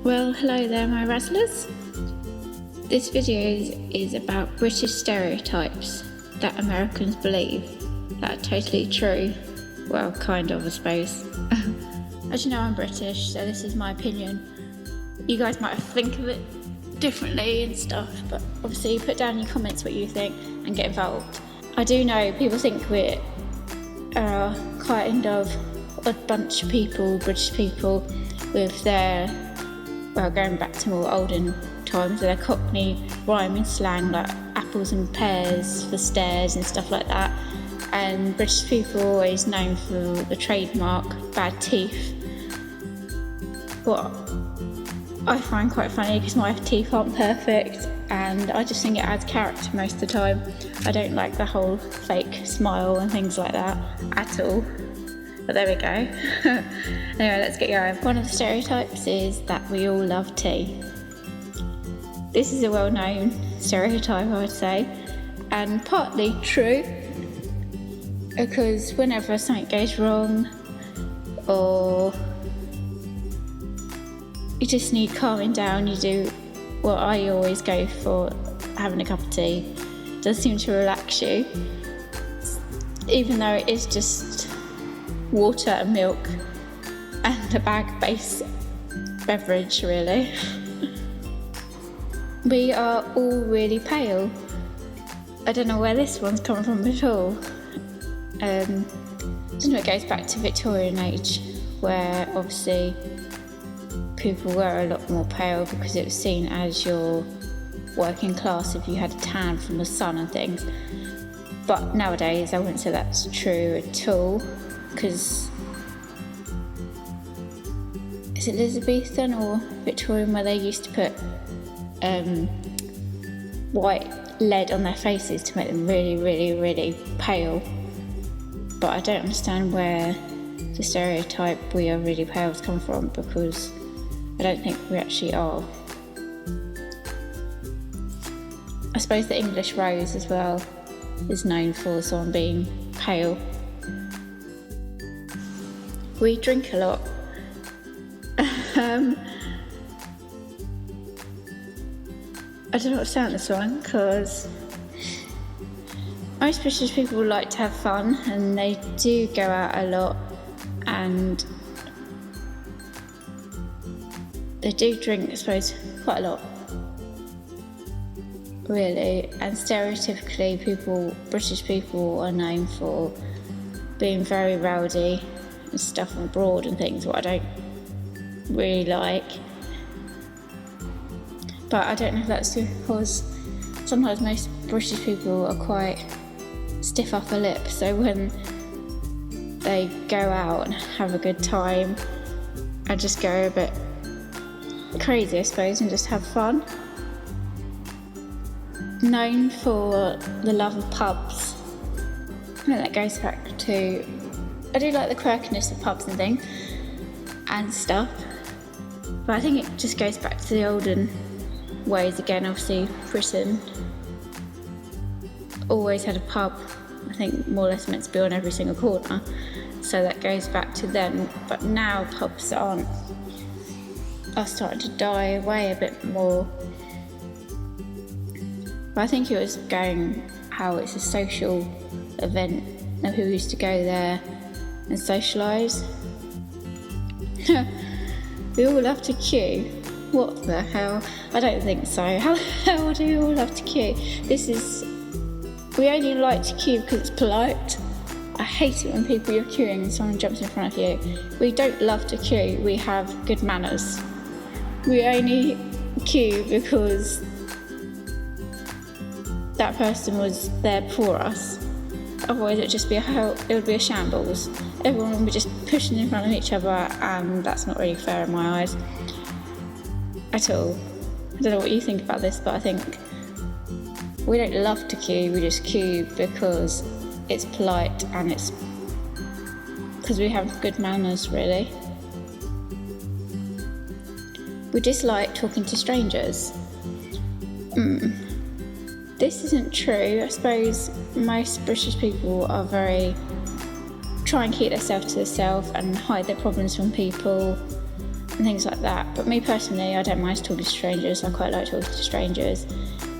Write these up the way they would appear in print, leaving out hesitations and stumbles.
Well, hello there, my Razzlers. This video is about British stereotypes that Americans believe that are totally true. Well, kind of, I suppose. As you know, I'm British, so this is my opinion. You guys might think of it differently and stuff, but obviously put down in your comments what you think and get involved. I do know people think we're kind of a bunch of people, British people, with their, well, going back to more olden times, with their Cockney rhyming slang like apples and pears for stairs and stuff like that. And British people are always known for the trademark bad teeth. What I find quite funny, because my teeth aren't perfect and I just think it adds character most of the time. I don't like the whole fake smile and things like that at all. But there we go. Anyway, let's get going. One of the stereotypes is that we all love tea. This is a well-known stereotype, I would say, and partly true, because whenever something goes wrong or you just need calming down, you do what I always go for, having a cup of tea. It does seem to relax you, even though it is just water and milk and a bag-based beverage, really. We are all really pale. I don't know where this one's come from at all. I don't know, it goes back to Victorian age, where obviously people were a lot more pale because it was seen as your working class if you had a tan from the sun and things. But nowadays I wouldn't say that's true at all, because is it Elizabethan or Victorian where they used to put white lead on their faces to make them really, really, really pale. But I don't understand where the stereotype we are really pale has come from, because I don't think we actually are. I suppose the English rose as well is known for someone being pale. We drink a lot. I don't know what to say on this one, because most British people like to have fun and they do go out a lot and they do drink, I suppose, quite a lot, really. And stereotypically, British people are known for being very rowdy and stuff abroad and things, what I don't really like. But I don't know if that's because sometimes most British people are quite stiff upper lip, so when they go out and have a good time and just go a bit crazy, I suppose, and just have fun. Known for the love of pubs. I think that goes back to, I do like the quirkiness of pubs and things and stuff, but I think it just goes back to the olden ways again. Obviously Britain always had a pub, I think more or less meant to be on every single corner, so that goes back to then. But now pubs are starting to die away a bit more. But I think it was going how it's a social event and people used to go there and socialise. We all love to queue. What the hell? I don't think so. How the hell do we all love to queue? We only like to queue because it's polite. I hate it when you're queuing and someone jumps in front of you. We don't love to queue, we have good manners. We only queue because that person was there before us. Otherwise it would be a shambles. Everyone would be just pushing in front of each other, and that's not really fair in my eyes at all. I don't know what you think about this, but I think we don't love to queue, we just queue because it's polite and it's because we have good manners, really. We dislike talking to strangers. This isn't true. I suppose most British people are try and keep themselves to themselves and hide their problems from people. and things like that. But me personally, I don't mind talking to strangers. I quite like talking to strangers.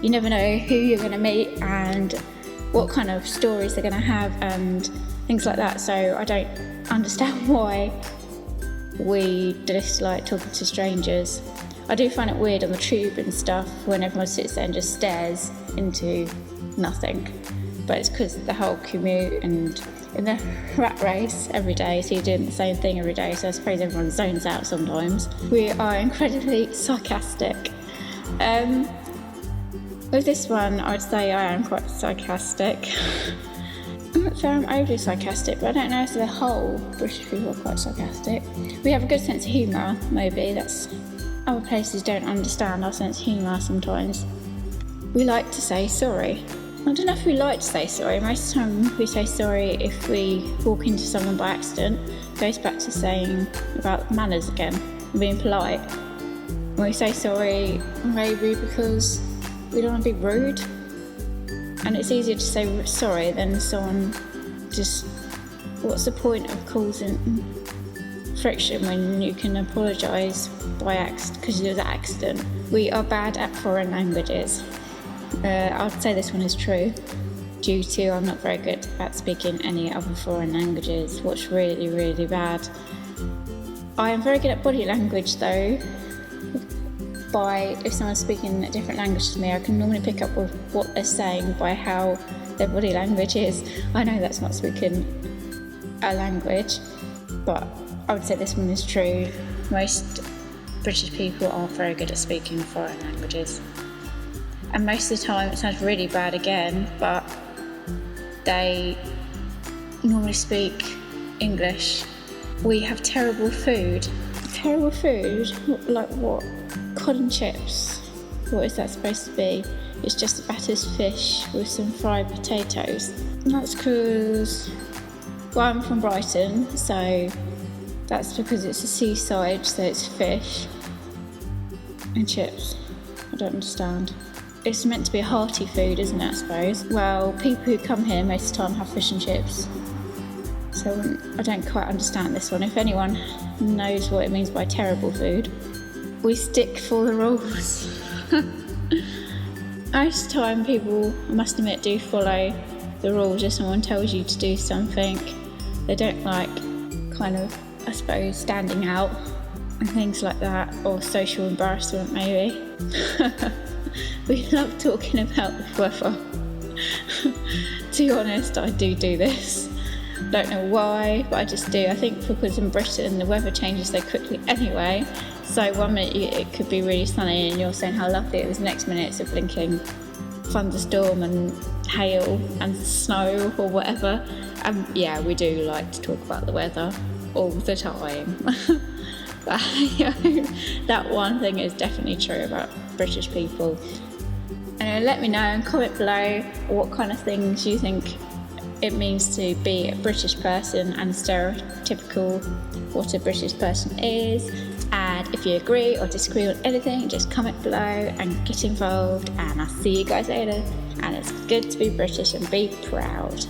You never know who you're going to meet and what kind of stories they're going to have and things like that. So I don't understand why we dislike talking to strangers. I do find it weird on the tube and stuff when everyone sits there and just stares into nothing. But it's because of the whole commute and in the rat race every day, so you're doing the same thing every day, so I suppose everyone zones out sometimes. We are incredibly sarcastic. With this one, I'd say I am quite sarcastic. I'm not sure I'm overly sarcastic, but I don't know if the whole British people are quite sarcastic. We have a good sense of humour, maybe. That's other places don't understand our sense of humour sometimes. We like to say sorry. I don't know if we like to say sorry. Most of the time we say sorry if we walk into someone by accident. It goes back to saying about manners again, being polite. When we say sorry, maybe because we don't want to be rude. And it's easier to say sorry than someone just... What's the point of causing friction when you can apologise by accident because there's an accident? We are bad at foreign languages. I'd say this one is true, due to I'm not very good at speaking any other foreign languages. What's really, really bad. I am very good at body language though. If someone's speaking a different language to me, I can normally pick up with what they're saying by how their body language is. I know that's not speaking a language, but I would say this one is true. Most British people are very good at speaking foreign languages. And most of the time, it sounds really bad again, but they normally speak English. We have terrible food. Terrible food? Like what? Cod and chips. What is that supposed to be? It's just a battered fish with some fried potatoes. And that's because, well, I'm from Brighton, so that's because it's a seaside, so it's fish and chips. I don't understand. It's meant to be a hearty food, isn't it, I suppose? Well, people who come here most of the time have fish and chips. So I don't quite understand this one. If anyone knows what it means by terrible food, we stick for the rules. Most of the time people, I must admit, do follow the rules if someone tells you to do something. They don't like kind of, I suppose, standing out and things like that, or social embarrassment maybe. We love talking about the weather. To be honest, I do this. Don't know why, but I just do. I think because in Britain the weather changes so quickly anyway. So one minute it could be really sunny and you're saying how lovely it is, the next minute it's a blinking thunderstorm and hail and snow or whatever. Yeah, we do like to talk about the weather all the time. But that one thing is definitely true about British people. And let me know and comment below what kind of things you think it means to be a British person and stereotypical what a British person is. And if you agree or disagree on anything, just comment below and get involved. And I'll see you guys later. And it's good to be British and be proud.